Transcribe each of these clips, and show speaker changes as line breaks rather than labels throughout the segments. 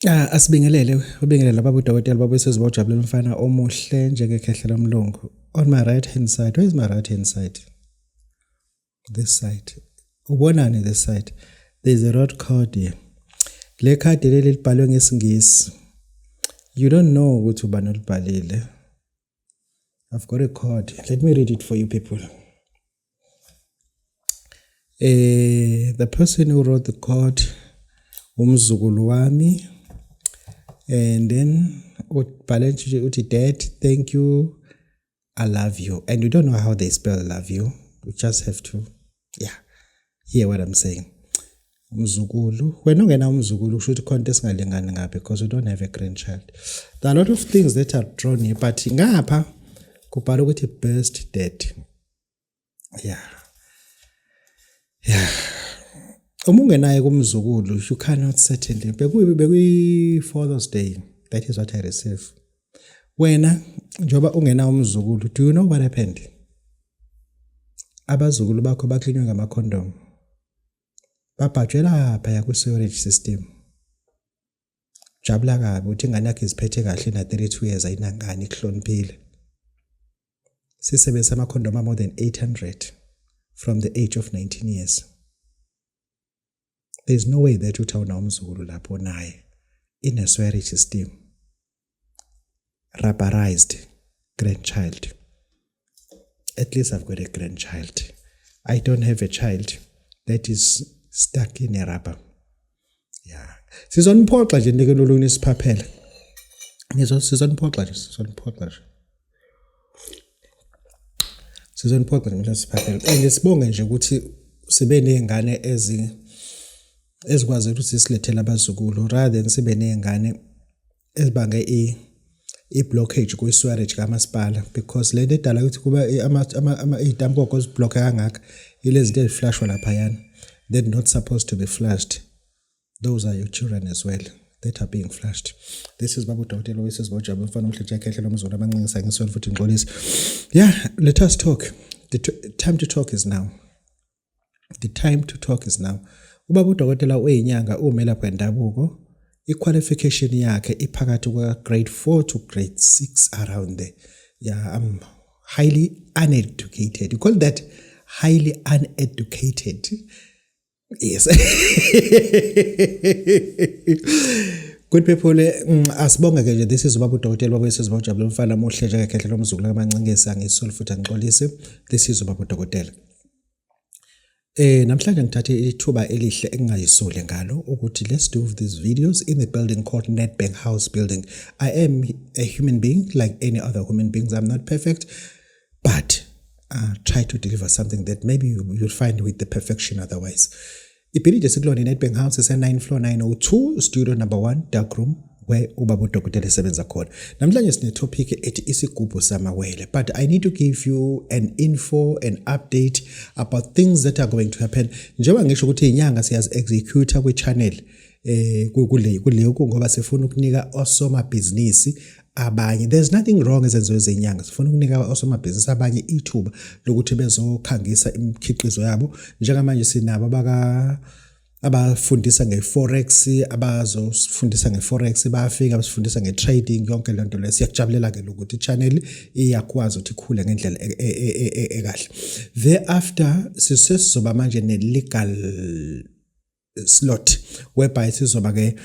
Ubingelele baba udokotela baba sesibojabulela umfana omuhle njengekhehla lomlungu. On my right hand side, where is my right hand side? This side. Ubonani this side? There's a road card here. Le khadi leli libhalwe ngesingisi. You don't know ukuthi ubani olibhalile. I've got a card. Let me read it for you people. The person who wrote the card umzukulu wami, and then uti dad, thank you, I love you. And you don't know how they spell love you. You just have to hear what I'm saying. Umzukulu, wena ungena umzukulu should contest ngalingani ngapi because you don't have a grandchild. There are a lot of things that are drawn here, but ngapha kubhalwe ukuthi best dad. Uma ungenaye kumzukulu, you cannot certainly. Bekuyi Father's Day. That is what I receive. Wena njoba ungena umzukulu, do you know what happened? Abazukulu bakho baklinywa ngamakhondom. Babhajela phaya ku sewerage system. Jabula kabi uthi ingane yakhe iziphethe kahle na 32 years ayinangani ihloniphile. Sisebenzisa amakhondom more than 800 from the age of 19 years. There's no way that utawuna umzukulu lapho naye in a swearage system. Rubberized grandchild. At least I've got a grandchild. I don't have a child that is stuck in a rubber. Sizoniphoxa nje ndike lolunye isiphaphela. Sizoniphoxa nje. Sizoniphoxa nje isiphaphela. And sibonge nje ukuthi sibe nezingane ezikwazi ukuthi silethele abazukulu rather than sibe nezingane ezibange blockage ku sewage kamasipala, because le nto edala ukuthi kuba idampoko ziblock kangaka ilezi zinto eziflashwa lapha yana that not supposed to be flushed. Those are your children as well that are being flushed. This is Babu Dokotela wesizibojaba umfana omhle njengekhehla lomzulu abancincisa ngisona futhi ngixolisa. Let us talk. The time to talk is now. The time to talk is now. Ubaba udokotela oyinyanga umelaphi wendabuko, i-qualification yakhe iphakathi kwa grade 4 to grade 6 around there. I'm highly uneducated. You call that highly uneducated? Yes. Good people, asibonga ke nje. This is ubaba udokotela baba sesibojabula umfana omuhle njengekhehla lomzulu abancincisa ngisolo futhi ngixolise. This is ubaba udokotela. Namhlanje ngithathe ithuba elihle engingayisole ngalo ukuthi let's do these videos in the building called Nedbank House building. I am a human being like any other human beings. I'm not perfect, but try to deliver something that maybe you'll find with the perfection otherwise. Ibhilidi esikulona Nedbank House is a 9 floor 902 studio number 1 dark room where ubaba udokotela esebenza khona. Namhlanje sine topic ethi isigubhu samawele, but I need to give you an info, an update about things that are going to happen. Njengoba ngisho ukuthi inyanga siyazi executor kwi channel kule ngoba sifuna ukunika osomabhizinisi abanye. There's nothing wrong ezenziwe zenyanga. Sifuna ukunika osomabhizinisi abanye ithuba lokuthi bezokhangisa imikhiqizo yabo. Njengamanje sinabo abafundisa ngeforex, abazofundisa ngeforex, bayafika abasifundisa ngetrading, yonke lento le siyakujabulela ke ukuthi channel iyakwazi ukuthi ikhule ngendlela ekahle. Thereafter sizoba manje ne legal slot whereby sizoba ke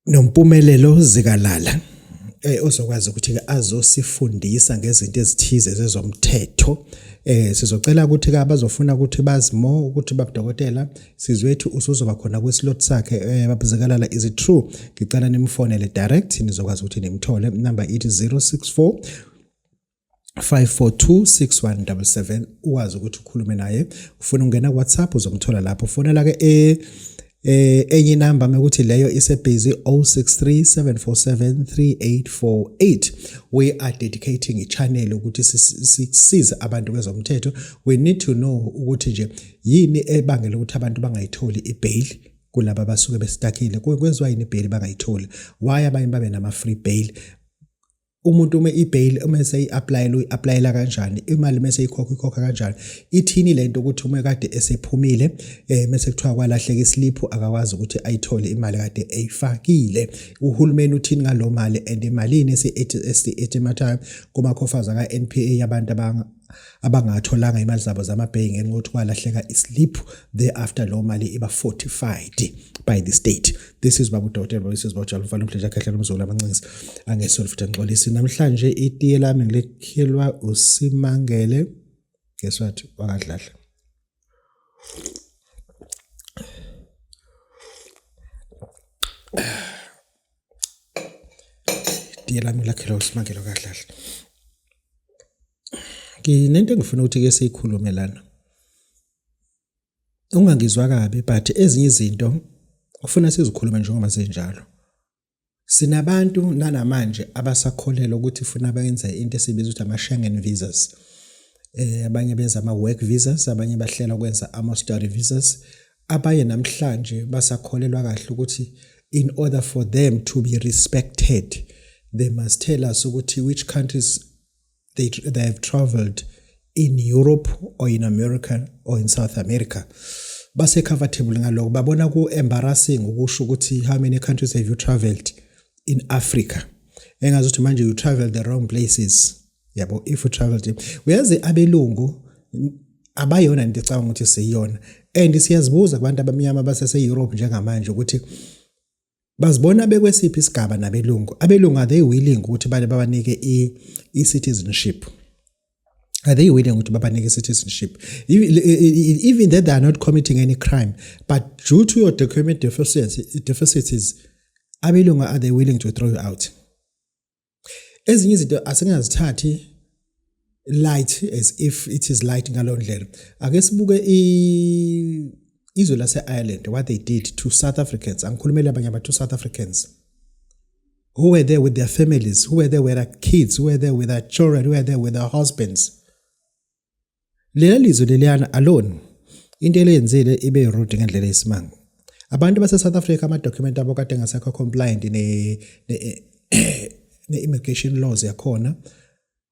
nompumelelo zikalala ozokwazi ukuthi ke azosifundisa ngezinto ezithize zezomthetho. Sizocela ukuthi ke abazofuna ukuthi bazimo ukuthi babudokotela sizwethu usuzoba khona kwislot sakhe babuzekalala. Is it true? Ngicela nimfonele direct nizokwazi ukuthi nimthole. Number it is 064 5426177. Uwazi ukuthi ukhulume naye. Ufuna ungena WhatsApp uzomthola lapho. Fonela ke enye number mekuthi leyo isebusy 0637473848. We are dedicating a channel ukuthi sisize abantu bezomthetho. We need to know ukuthi nje yini ebangela ukuthi abantu bangayitholi ibail kulabo abasuke bestakile. Kwenziwa yini ibail bangayitholi? Why abanye babe nama free bail? umuntu ibail uma uyi-applyela kanjani, imali mase ikhokha kanjani. Ithini lento ukuthi uma kade esephumile mase kuthiwa kwalahleka islip akakwazi ukuthi ayithole imali kade eyifakile. Uhulumeni uthini ngalo mali and imalini estimator kuma-coffers aka-NPA yabantu abangatholanga imali zabo zamabhenki ngenxa yokuthi kwalahleka islip. Thereafter lo mali iba fortified by the state. This is Babu Dr. This is Botshalo Mfana Mhleja Khehla Mzulu amancisi angesoli futhi angixolisi. Namhlanje itiye lami ngilekhelwa uSimangele. Guess what? Wakadlala. Itiye lami ngilekhelwa uSimangele wakadlala. Nginento engifuna ukuthi ke siyikhulume lana. Ungangizwa kabi but ezinye izinto ufuna sizikhulume njengoba zinjalo. Sinabantu nanamanje abasakholelwa ukuthi ufuna benze into esibiza ukuthi ama-Schengen visas. Abanye benza ama-work visas, abanye bahlela ukwenza ama-study visas. Abanye namhlanje basakholelwa kahle ukuthi in order for them to be respected, they must tell us ukuthi which countries they have traveled in Europe or in America or in South America. Base comfortable ngaloko babona ku embarrassing ukusho ukuthi how many countries have you traveled in Africa. Engazuthi manje you traveled the wrong places. Yabo, if you traveled uyazi abelungu abayona into ecabanga ukuthi siyona, and siyazibuza kubantu abamnyama basese Europe njengamanje ukuthi bazibona bekwesiphi isigaba nabelungu. Abelungu are they willing ukuthi babanike i-citizenship? Are they willing ukuthi babanike citizenship? Even that they are not committing any crime, but due to your document deficiencies, abelungu are they willing to throw you out? Ezinye izinto asingazithathi light as if it is light ngalo ndlela. Ake sibuke izwe lase-Ireland, what they did to South Africans. Angikhulumela abanye abantu South Africans who were there with their families, who were there with their kids, who were there with their children, who were there with their husbands. Lela lizwe leliyana alone into elenzile ibe rude ngendlela esimanga. Abantu base South Africa ama-document abo kade ngasekho compliant ne-immigration laws yakhona.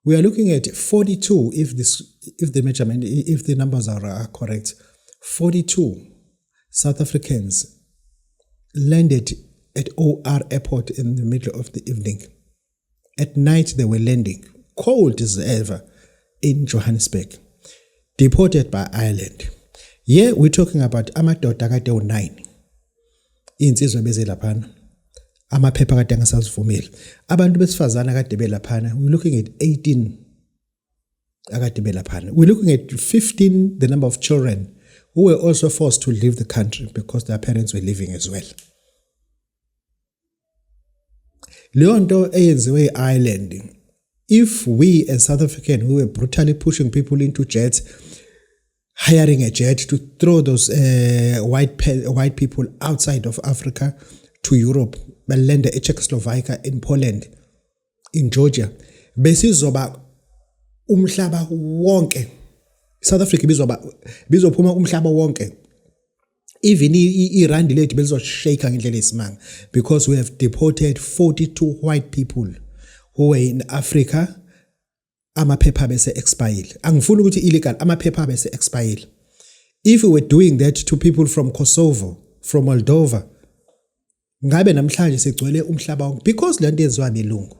We are looking at 42 if the numbers are correct. 42 South Africans landed at OR airport in the middle of the evening. At night they were landing, cold as ever, in Johannesburg, deported by Ireland. Here we're talking about amadoda kade u9 insizwe bezelaphana, amaphepha kade angasazivumeli, abantu besifazana kade belaphana. We're looking at 18 akade belaphana. We're looking at 15 the number of children who were also forced to leave the country because their parents were leaving as well. Leyo nto eyenziwe e-Ireland, if we as South African who were brutally pushing people into jets, hiring a jet to throw those white people outside of Africa to Europe, balanda eCzechoslovakia, in Poland, in Georgia, besizoba umhlaba wonke. South Africa bizophuma umhlaba wonke. Even irandi lethu belizoshake ngendlela esimanga, because we have deported 42 white people who were in Africa. Amaphepha bese expire. Angifuni ukuthi illegal, amaphepha bese expire. If we were doing that to people from Kosovo, from Moldova, ngabe namhlanje sigcwele umhlaba wonke, because lento yenziwa belungu.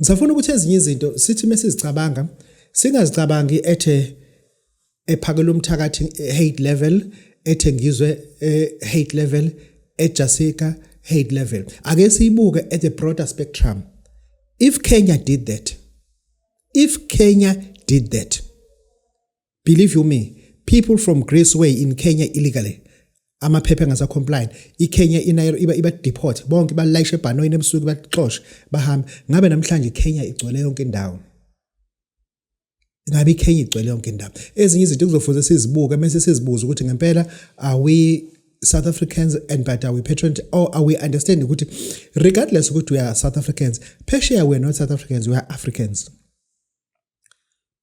Ngisafuna ukuthi ezinye izinto sithi mesizicabanga singazicabangi ethe ephakela umthakathi hate level, ethe ngizwe hate level, eJessica hate level. Ake siyibuke at the broader spectrum. If Kenya did that, believe you me, people from Graceway in Kenya illegally, amaphepha ngasa compliant, iKenya iba deport, bonke balayishe ebhanoyini ebusuku baxoxe bahamba. Ngabe namhlanje Kenya igcwele yonke indawo. Ngabe iKenya igcwele yonke indawo. Ezinye izinto kuzofuze sizibuke bese sizibuza ukuthi ngempela are we South Africans but are we patriot, or are we understanding ukuthi regardless ukuthi we are South Africans, Persia we are not South Africans, we are Africans.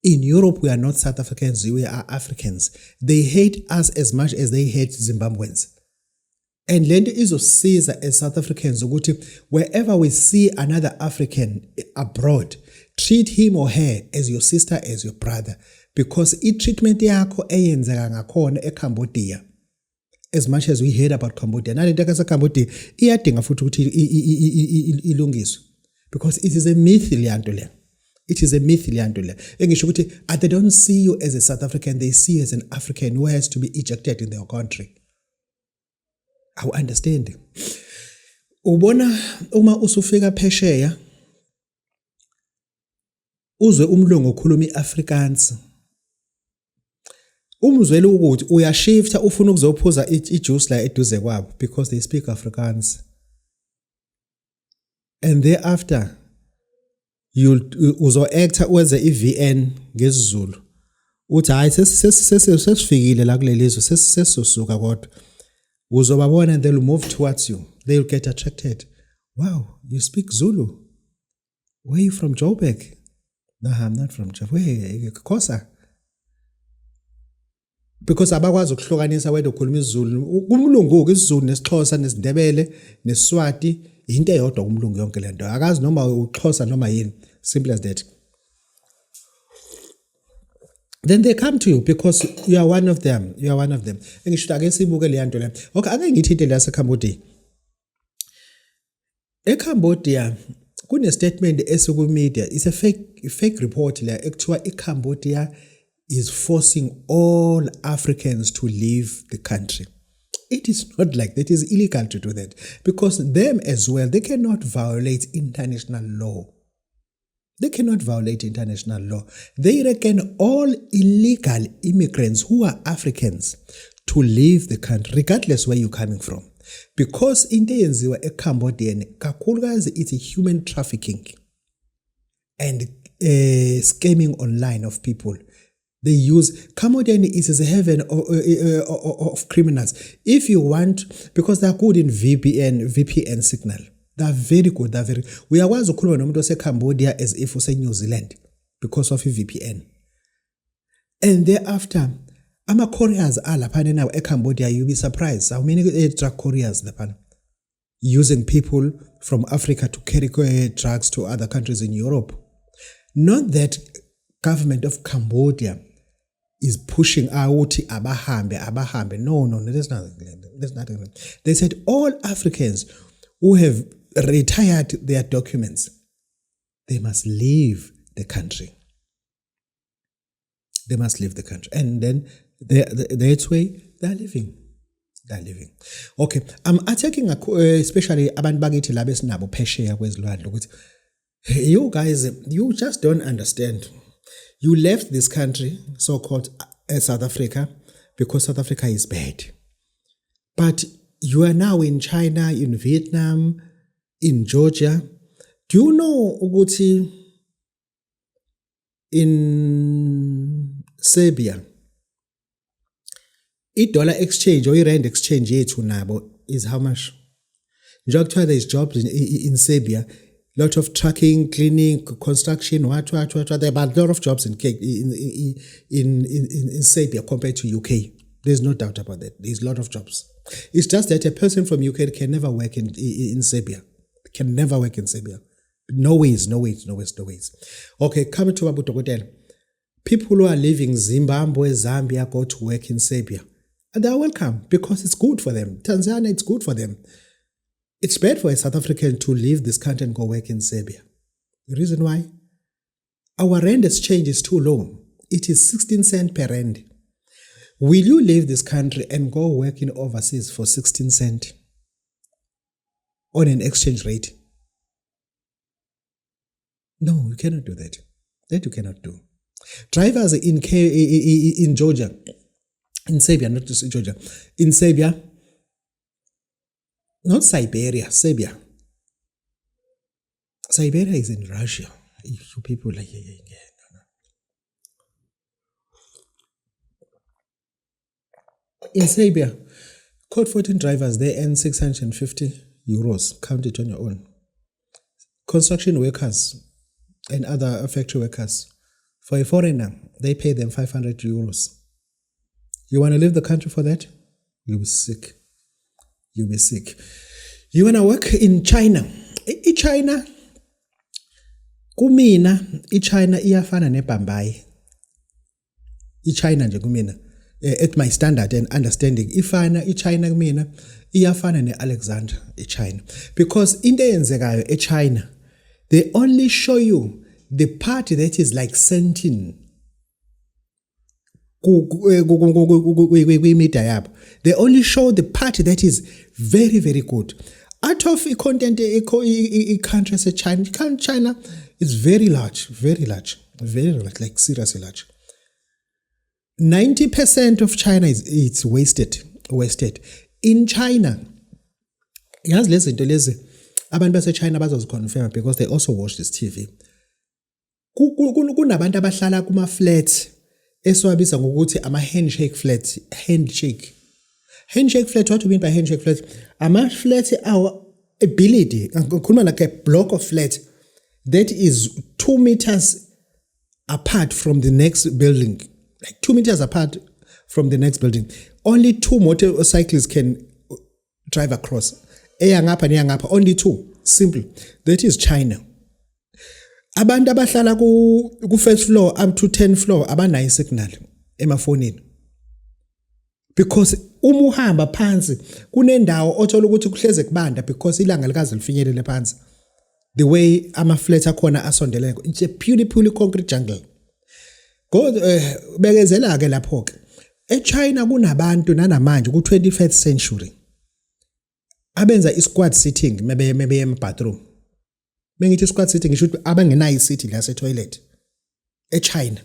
In Europe, we are not South Africans, we are Africans. They hate us as much as they hate Zimbabweans. And lento izosiza as South Africans ukuthi wherever we see another African abroad, treat him or her as your sister, as your brother, because treatment yakho eyenzeka ngakhona eCambodia, as much as we heard about Cambodia, nalento kaseCambodia iyadinga futhi ukuthi ilungiswe, because it is a myth leyanto le. It is a myth leyanto le. Engisho ukuthi they don't see you as a South African, they see you as an African who has to be ejected in their country. I understand. Ubona uma usufika phesheya uzwe umlungu okhuluma iAfrikaans, umzwele ukuthi uyashifta ufuna ukuzophuza ijuice la eduze kwabo because they speak Afrikaans, and thereafter uzo actor wenze iVN ngesizulu uthi hayi sesifikile la kulelizwe sesisosuka kodwa uzobabona and they'll move towards you, they'll get attracted. Wow, you speak Zulu, where are you from? Joburg? No, I'm not from Joburg. Where? Kosa? Because abakwazi ukuhlukanisa wena ukhuluma isiZulu kumlungu isiZulu nesixhosa nesindebele nesiswati into eyodwa kumlungu yonke lento akazi noma uxhosa noma yini, simple as that. Then they come to you because you are one of them. You are one of them. Engisho ake sibuke le yanto le. Okay, ake ngithi into lase Cambodia. eCambodia kune statement esuku media, it's a fake report la ekuthiwa iCambodia is forcing all Africans to leave the country. It is not like that. It is illegal to do that because them as well, they cannot violate international law. They cannot violate international law. They reckon all illegal immigrants who are Africans to leave the country, regardless where you're coming from. Because into yenziwa eCambodian, kakhulukazi it's human trafficking and scamming online of people. They use Cambodian is a heaven of criminals. If you want, because they are good in VPN signal. They are very good. They are very. We are once ukukhuluma nomuntu ose Cambodia as if use New Zealand because of VPN. And thereafter, ama couriers are lapha now eCambodia. You'll be surprised how many drug couriers lapha using people from Africa to carry drugs to other countries in Europe. Not that government of Cambodia is pushing out abahambe. No, there's nothing. They said all Africans who have retired their documents, they must leave the country. They must leave the country. And then that's way they're living. They're living. Okay, I'm attacking especially abantu bakithi laba esinabo phesheya kwezilwandle ukuthi you guys, you just don't understand. You left this country, so-called South Africa, because South Africa is bad. But you are now in China, in Vietnam, in Georgia. Do you know ukuthi in Serbia, i-dollar exchange or i-rand exchange yethu nabo is how much? Njengoba there is jobs in Serbia, lot of trucking, cleaning, construction, what. There are a lot of jobs in Serbia compared to UK. There's no doubt about that. There's a lot of jobs. It's just that a person from UK can never work in Serbia. Can never work in Serbia. No ways. Okay, coming to Abu Dhabi. People who are leaving Zimbabwe, Zambia, go to work in Serbia. And they are welcome because it's good for them. Tanzania, it's good for them. It's bad for a South African to leave this country and go work in Serbia. The reason why? Our rand exchange is too low. It is 16 cents per rand. Will you leave this country and go working overseas for 16 cents on an exchange rate? No, you cannot do that. That you cannot do. Drivers in Georgia, in Serbia, not just Georgia, in Serbia, not Siberia, Serbia. Siberia is in Russia. You people like, no. In Serbia, code 14 drivers, they earn 650 euros. Count it on your own. Construction workers and other factory workers, for a foreigner, they pay them 500 euros. You want to leave the country for that? You'll be sick. you'll be sick. You wanna work in China? China, kumina, China iyafana neBhambayi. China nje kumina. At my standard and understanding, China kumina iyafana neAlexandra, China. Because into eyenzekayo China, they only show you the part that is like sentient. They only show the part that is very, very good. Out of content, country as China is very large, like seriously large. 90% of China it's wasted. In China, yazi lezi zinto lezi abantu base-China bazoziconfirm because they also watch this TV. Kunabantu abahlala kuma-flats esiwabiza ngokuthi ama-handshake flats. Handshake flat, what do you mean by handshake flat? Ama-flat our ability, ngikhuluma like a block of flat that is 2 meters apart from the next building. Like 2 meters apart from the next building. Only 2 motorcyclists can drive across. Only 2. Simple. That is China. Abantu abahlala ku first floor up to 10th floor abanayo signal emafonini. Because uma uhamba phansi kunendawo othola ukuthi kuhleze kubanda because ilanga likaze lifinyelele phansi. The way ama-flat akhona asondelene. It's a purely concrete jungle. Bekezela ke lapho ke. eChina kunabantu nanamanje ku-21st century abenza i-squad sitting mebe em-bathroom. Mengithi i-squad sitting ngisho ukuthi abangenayo isithi la se-toilet eChina.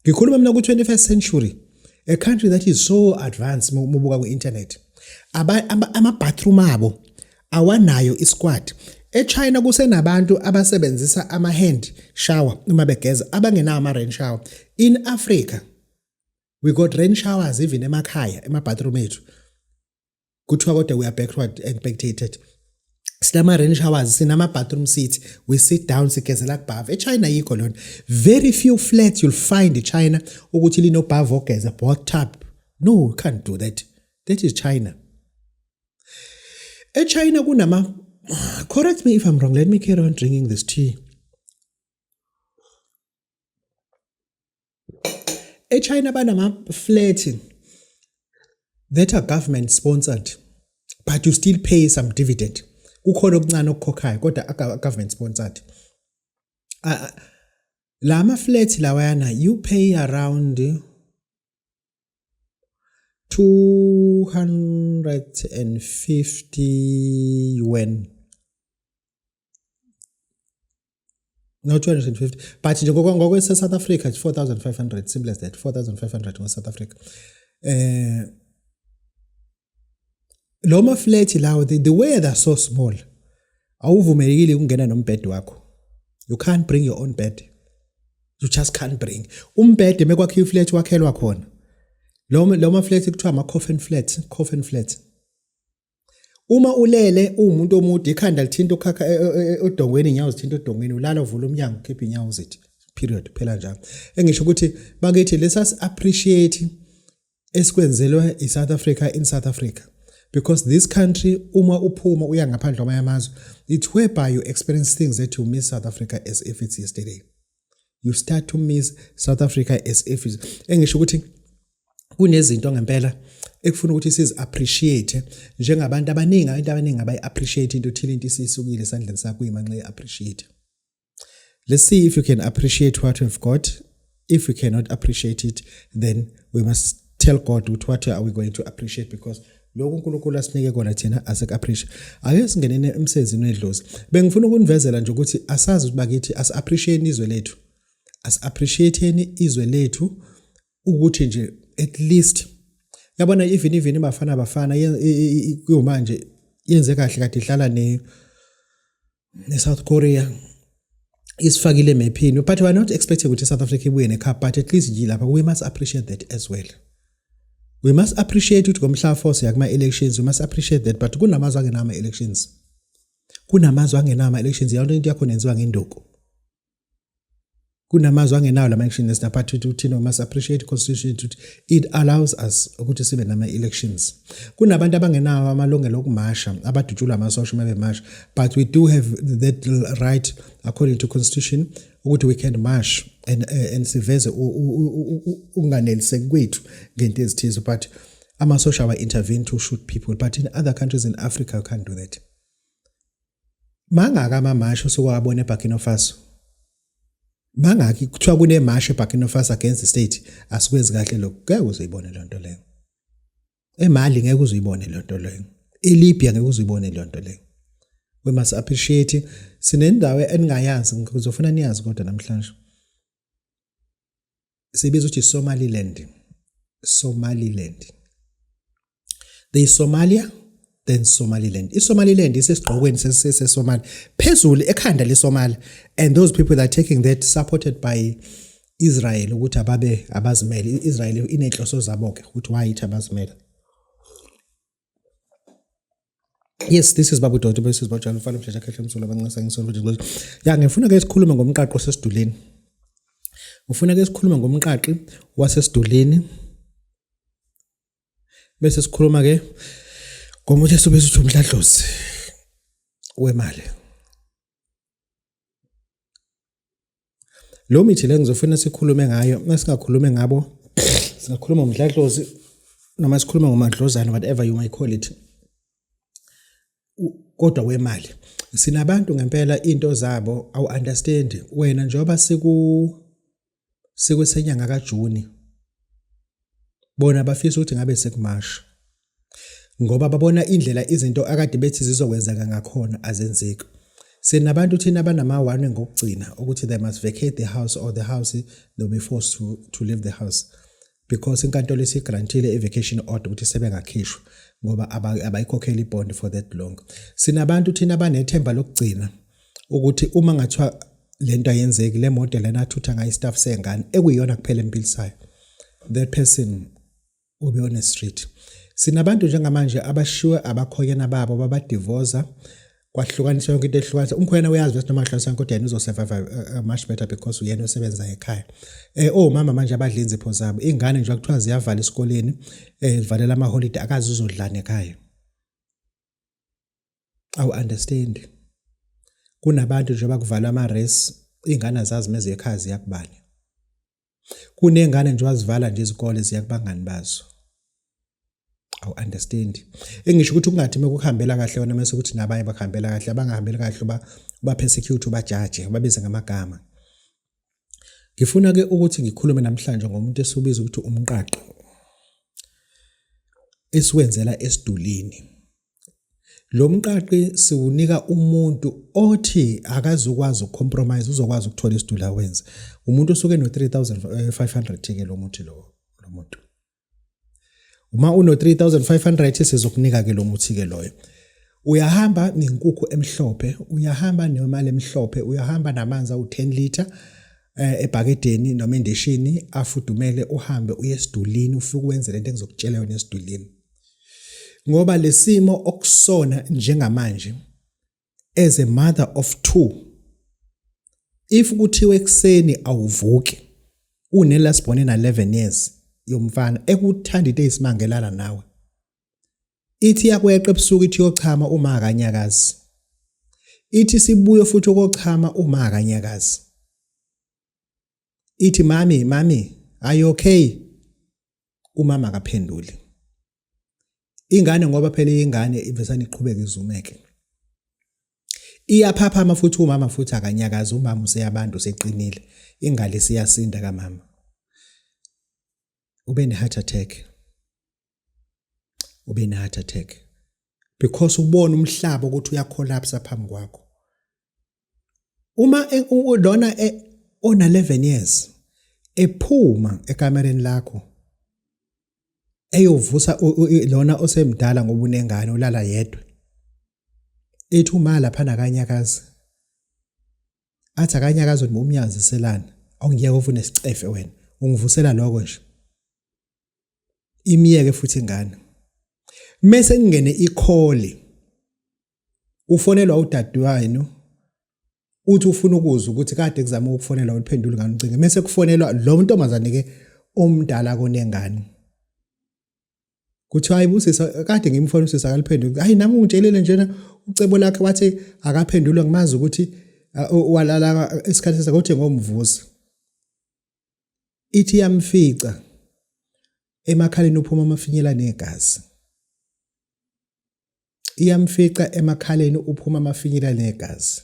Ngikhuluma mina ku-21st century, a country that is so advanced mubuka ku-internet. Ama-bathroom abo awanayo i-squad. eChina kusenabantu abasebenzisa ama-hand shower uma begeza abangenayo ama-rain shower. In Africa, we got rain showers even emakhaya, ema-bathroom ethu. Kuthiwa kodwa we are backward and backdated. Sinama-rain showers, sinama-bathroom seats, we sit down, sigezela kubhava. eChina yikho lona. Very few flats you'll find in China ukuthi linobhava ogeza, bathtub. No, you can't do that. That is China. eChina kunama, correct me if I'm wrong, let me carry on drinking this tea. eChina banama-flat that are government sponsored, but you still pay some dividend. Kukhona okuncane okukhokhayo kodwa government sponsored. Lama flat lawayana you pay around 250 yuan. No, 250. But ngokwe South Africa it's 4,500. Simple as that. 4,500 in South Africa. Loma flat lawo, the way they're so small, awuvumelekile ukungena nombhede wakho. You can't bring your own bed. You just can't bring. Umbhede mekwakhe iflat wakhelwa khona. Loma flat kuthiwa ama-coffin flat. Uma ulele umuntu omude ikhanda lithinta ukhakha odongweni, inyawo zithinta odongweni, ulala uvula umnyango ukhipha inyawo zithi. Period. Phela njalo. Engisho ukuthi bakithi let us appreciate esikwenzelwe iSouth Africa in South Africa. Because this country, uma uphuma uya ngaphandle kwamanye amazwe, it's whereby you experience things that you miss South Africa as if it's yesterday. You start to miss South Africa as if it's... Engisho ukuthi kunezinto ngempela ekufuna ukuthi sizi appreciate njengabantu abaningi abayi appreciate into thile into isisukile esandleni sakho imanxe appreciate. Let's see if you can appreciate what we've got. If we cannot appreciate it, then we must tell God what are we going to appreciate, because lokho uNkulunkulu asinike kona thina asik-appreciate. Ake singenene emsebenzini wedlozi. Bengifuna ukunivezela nje ukuthi asazi ukuthi bakithi as-appreciate izwe lethu. As-appreciate izwe lethu ukuthi nje at least yabona even bafana kuyomanje yenze kahle kade ihlala ne South Korea isifakile emephini, but we are not expecting ukuthi South Africa ibuye necup, but at least lapha we must appreciate that as well. We must appreciate ukuthi ngomhla 4 siya kuma elections, we must appreciate that, but kunamazwe angenama elections. Kunamazwe angenama elections, yonke into yakho nenziwa ngenduku. kunamazwe angenawo lama elections but uthina must appreciate constitution ukuthi it allows us ukuthi sibe nama elections. Kunabantu abangenawo amalungelo okumasha abadutshulwa amasosha mabemasha, but we do have that right according to constitution ukuthi we can march and siveze unganeliseki kwethu ngento ezithize, but amasosha awa intervene to shoot people, but in other countries in Africa you can't do that. Mangaka amamasha sokwabona eBurkina Faso, mangaki kuthiwa kunemasha eBurkina Faso against the state, asikwenzi kahle lokho, ngeke uzuyibone lonto leyo. eMali ngeke uzuyibone lonto leyo, eLibya ngeke uzuyibone lonto leyo. We must appreciate sinendawo eningayazi, ngizofuna niyazi kodwa namhlanje sibiza ukuthi Somaliland. There is Somalia, then Somaliland. Somaliland is esiqhokweni seSomali phezulu ekhanda leSomalia, and those people that are taking that supported by Israel ukuthi ababe abazimele. Israel inenhloso zabo ke ukuthi why ithi abazimele. Yes, this is Babu Dotto, this is Bajana Mfana Mshesha Khehle Msolo abancasa ngisolo ukuthi ya ngifuna ke sikhulume ngomqaqo sesiduleni. Ngifuna ke sikhulume ngomqaqi wasesiduleni. Bese sikhuluma ke ngomuntu esobethi uthi umhladlozi wemali. Lo mithi le ngizofuna sikhulume ngayo, masingakhulume ngabo singakhuluma ngomhladlozi noma sikhuluma ngomadlozana, whatever you may call it. Kodwa wemali sinabantu ngempela into zabo awu understand wena njoba sikusenyanga kaJuni, bona bafisa ukuthi ngabe sekumasha ngoba babona indlela izinto akade bethi zizokwenzeka ngakhona azenzeki. Sinabantu thina abanama-1 ngokugcina ukuthi they must vacate the house, or the house they'll be forced to leave the house because inkantolo isigrantile evacation order ukuthi sebengakhishwa ngoba abayikhokhela ibond for that long. Sinabantu thina abanethemba lokugcina ukuthi uma ngathiwa lento ayenzeki, le model lena athutha ngayo staff sengane ekuyiyona kuphela empilisayo, that person will be on the street. Sinabantu njengamanje abashiwe abakhoyana babo babadivorce kwahlukaniswa yonke into ehlukanisa. Umkhwena uyazi bese noma hlukanisa kodwa yena uzosurvive much better because uyena osebenza ekhaya. Mama manje abadla inzipho zabo, ingane nje akuthiwa ziyavala esikoleni, zivalela ama holiday akazi uzodlana ekhaya. Awu understand. Kunabantu nje bakuvala ama race, ingane azazi meze ekhaya ziyakubani. Kunengane nje wazivala nje izikole ziyakubangani bazo. Awu understand. Engisho ukuthi kungathi mekuhambela kahle wona mase ukuthi nabanye bakhambela kahle, abangahambela kahle uba persecute ubajaje babize ngamagama. Ngifuna ke ukuthi ngikhulume namhlanje ngomuntu esubiza ukuthi umqaqo esiwenzela esidulini. Lo mqaqi siwunika umuntu othi akazukwazi ukucompromise, uzokwazi ukuthola isidula wenza. Umuntu osuke no 3500 ke lo muthi lo muntu. Uma uno 3500 sizokunika ke lo muthi ke loyo. Uyahamba nenkukhu emhlophe, uyahamba nemali emhlophe, uyahamba namanzi awu10 liter ebhakedeni noma endishini afudumele, uhambe uye esidulini ufike wenze lento engizokutshela yona esidulini. Ngoba lesimo okusona njengamanje as a mother of 2, if kuthiwe ekseni awuvuki unelasibone na 11 years yomfana ekuthanda into ezisimangelana nawe, ithi yakweqa ebusuku ithi yochama uma akanyakazi, ithi sibuye futhi ukochama uma akanyakazi, ithi mami are you okay, umama akaphenduli. Ingane ngoba phela ingane ivesana iqhubeka izumeke, iyaphaphama futhi umama futhi akanyakazi, umama useyabantu seqinile, ingane siyasinda kamama. Ube ne heart attack because ubona umhlaba ukuthi uyacollapse phambi kwakho. Uma lona ona 11 years ephuma ekamereni lakho eyovusa lona osemdala ngoba unengane ulala yedwa, ethi uma lapha nakanyakazi, athi akanyakazi noma umnyazi selana, awungiyeke ufune isicefe wena, ungivusela lokho nje, imiyeke futhi ingane. Mase ngene ikholi, ufonelwa udadewenu uthi ufuna ukuzwa ukuthi kade kuzama ukufonela uphendule ngani ucinge mase kufonelwa lo ntombazane ke omdala konengane kuthi hayi busisa kade ngimfona usisa akaliphendule hayi nami ungitshelile njena ucebo lakhe wathi akaphendulwe ngimazi ukuthi walala esikhathi sakhe ngomvuzo ithi yamfica emakhaleni uphuma amafinyela negazi iyamfica emakhaleni uphuma amafinyela negazi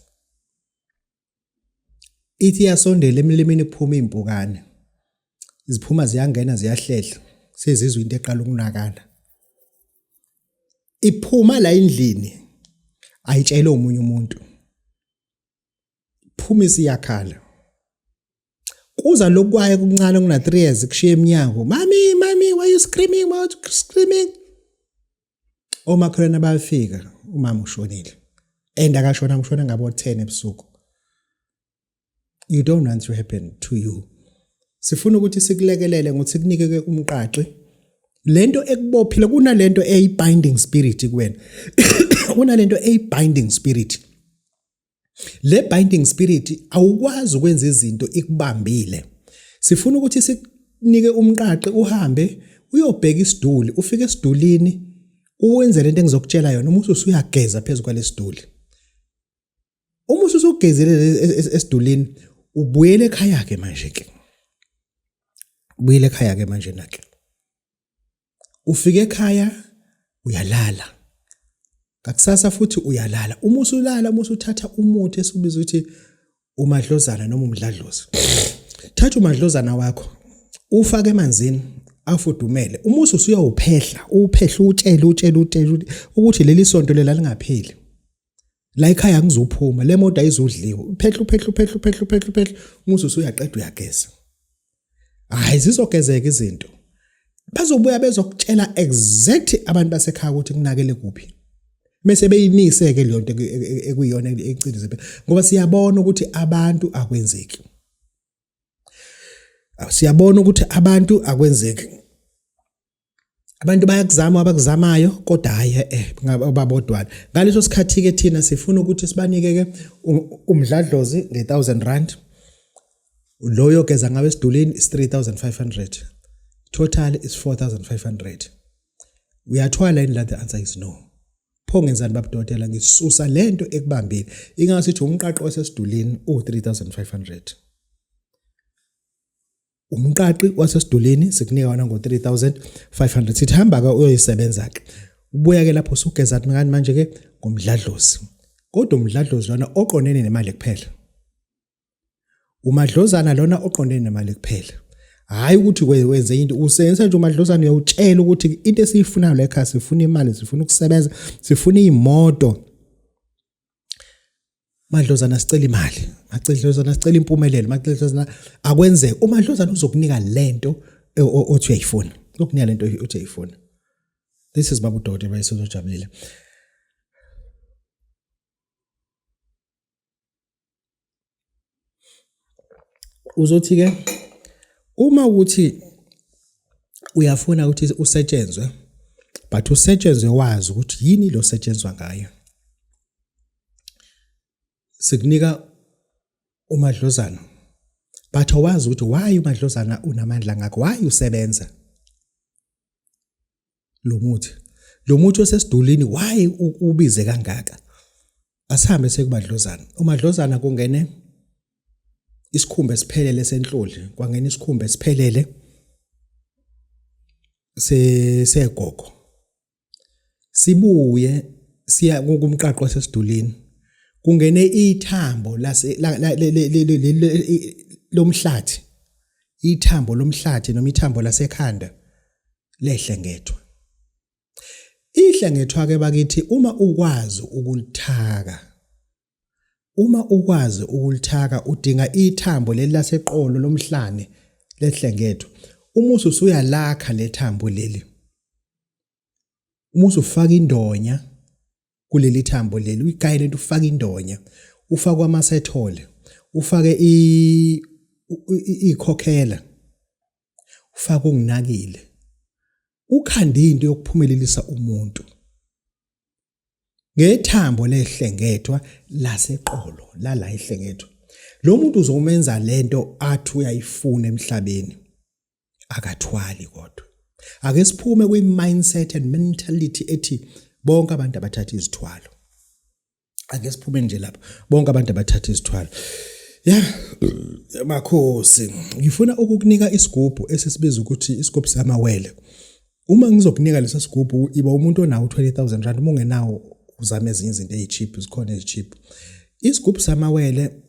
ithi yasondela emlimini kuphuma impukane iziphuma ziyangena ziyahlehla sezizwe into eqala ukunakana iphuma la endlini ayitshela umunye umuntu phuma isiyakhala kuza lokwaye kuncane kuna 3 years kushiya eminyango mami why you screaming omakhelwane bayafika umama ushonile and akashona ngishona ngabo 10 ebusuku you don't want to happen to you sifuna ukuthi sikulekelele ngokuthi kunike umqaqi lento ekubophile kunalento binding spirit kuwena kunalento binding spirit le binding spirit awukwazi ukwenza izinto ikubambile sifuna ukuthi sikunike umqaqi uhambe uyobheka isiduli ufike esidulini uwenze lento engizokutshela yona uma usuyageza phezulu kwalesiduli uma usugezele esidulini ubuyele ekhaya ke manje ke ubuyele ekhaya ke manje nake ufike ekhaya uyalala kakusasa futhi uyalala uma usulala uma usuthatha umuthi esibiza ukuthi umadlozana noma umdladlozi thatha umadlozana wakho ufake emanzini afudumele uma usuyawuphehla utshele ukuthi leli sonto lela lingapheli la ekhaya ngizophuma le moto ayizodliwa phehla uma usuyaqeda uyageza hayi zizogezeka izinto bazobuya bezokutshela exact abantu basekhaya ukuthi kunakele kuphi mase beyimise ke leyo nto ekuyiyona ecinize ngoba siyabona ukuthi abantu akwenzeki siyabona ukuthi abantu akwenzeki abantu bayakuzama abakuzamayo kodwa hayi babodwana ngaleso sikhathi ke thina sifuna ukuthi sibanike ke umdladlozi nge1000 loyo geza ngabe esidulini is 3500 total is 4500 uyathwala yini la the answer is no pho ngenzani babudokotela ngisusa lento ekubambile ingasithi umqaqi wasesidulini u3500 umqaqi wasesidulini sikunika wona ngo3500 sithi hamba ke uyoyisebenza ke ubuya ke lapho usugeza ngani manje ke ngomdladlozi kodwa umdladlozi lona oqonene nemali kuphela umadlozana lona oqonene nemali kuphela hayi ukuthi wenze into usenza nje umadlozana uyawutshela ukuthi into esiyifunayo la ekhaya sifuna imali sifuna ukusebenza sifuna imoto madlozana sicela imali madlozana sicela impumelelo madlozana akwenze umadlozana uzokunika lento othi uyayifuna ukunika lento othi uyayifuna this is babu Dodi bayisozojabulile uzothi ke uma ukuthi uyafuna ukuthi usetshenzwe but usetshenzwe wazi ukuthi yini lo setshenzwa ngayo sikunika umadlozana but awazi ukuthi why umadlozana unamandla ngakho why usebenza lo muthi osesidulini why ubize kangaka asihambe sekumadlozana umadlozana kungene isikhumba esiphelele senhloli kwangena isikhumba esiphelele segogo sibuye siya kumqaqo wasesidulini kungene ithambo lomhlathi ithambo lomhlathi noma ithambo lasekhanda lehlengethwa ihlengethwa ke bakithi uma ukwazi ukulithaka udinga ithambo leli laseqolo lomhlane lehlengethwa uma usuyalakha lethambo leli uma usufaka indonya kuleli thambo leli uyigayile into ufaka indonya ufaka amasethole ufake ikhokhela ufaka unginakile ukhanda into yokuphumelelisa umuntu ngethambo lehlengethwa laseqolo la ihlengethwa. Lo muntu uzomenza lento athi uyayifuna emhlabeni akathwali kodwa. Ake siphume kwi-mindset and mentality ethi bonke abantu abathatha izithwalo. Ake siphume nje lapho bonke abantu abathatha izithwalo. Makhosi, ngifuna ukukunika isigubhu esisibiza ukuthi isigubhu samawele. Uma ngizokunika lesa sigubhu iba umuntu onawo 20,000 rand, uma ungenawo uzame ezinye izinto ezicheap, zikhona ezicheap. Isigubhu samawele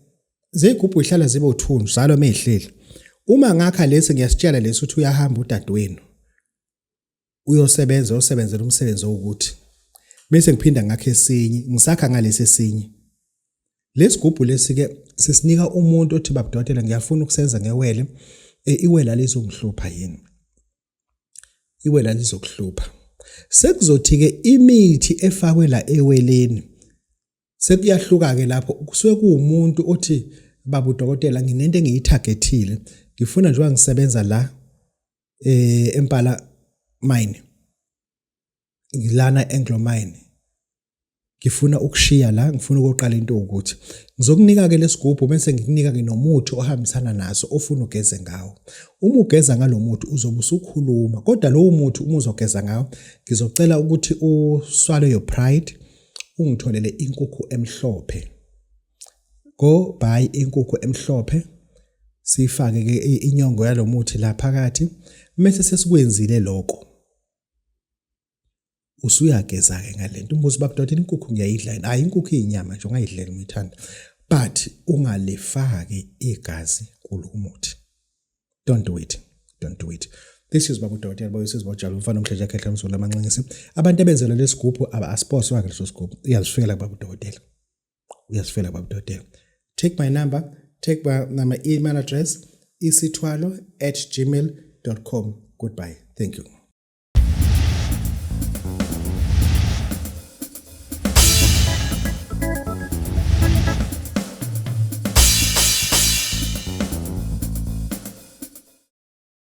zegubhu ihlala zibe uthundu zalo mehleli. Uma ngakha lesi ngiyasitshela lesi uthi uyahamba udadewenu usebenzela umsebenzi wokuthi bese ngiphinda ngakhe esinye ngisakha ngalesi esinye. Lesigubhu lesi ke sisinika umuntu othi babudokotela ngiyafuna ukusenza ngewele, iwele alizongihlupha yini, iwele alizokuhlupha. Sekuzothi ke imithi efakwe la eweleni sekuyahluka ke lapho kusuke kuumuntu othi babudokotela nginento engiyithargethile, ngifuna nje ngisebenza la eMpala mine, ngilana Anglo mine, ngifuna ukushiya la, ngifuna ukuqala into ukuthi ngizokunika ke lesigubhu bese ngikunika ke nomuthi ohambisana naso ofuna ugeze ngawo. Uma ugeza ngalomuthi uzobe usukhuluma, kodwa lowo muthi uma uzogeza ngawo ngizocela ukuthi uswallow your pride, ungitholele inkukhu emhlophe. Go buy inkukhu emhlophe, sifake ke inyongo yalomuthi la phakathi, bese sesikwenzile lokho usuyageza ke ngalento. Umbuzo babudokotela inkukhu ngiyayidla, hayi inkukhu iyinyama nje ungayidlela umithanda, but ungalefaki igazi kulo muthi. Don't do it. This is babudokotela boyisizwe bojalo mfana umhleja khehla umzulu amanxengisi. Abantu abenzelwe lesigubhu asipostwa ke leso sigubhu, iyazifela babudokotela. Take my number, take my email address, isithwalo@gmail.com. Goodbye. Thank you.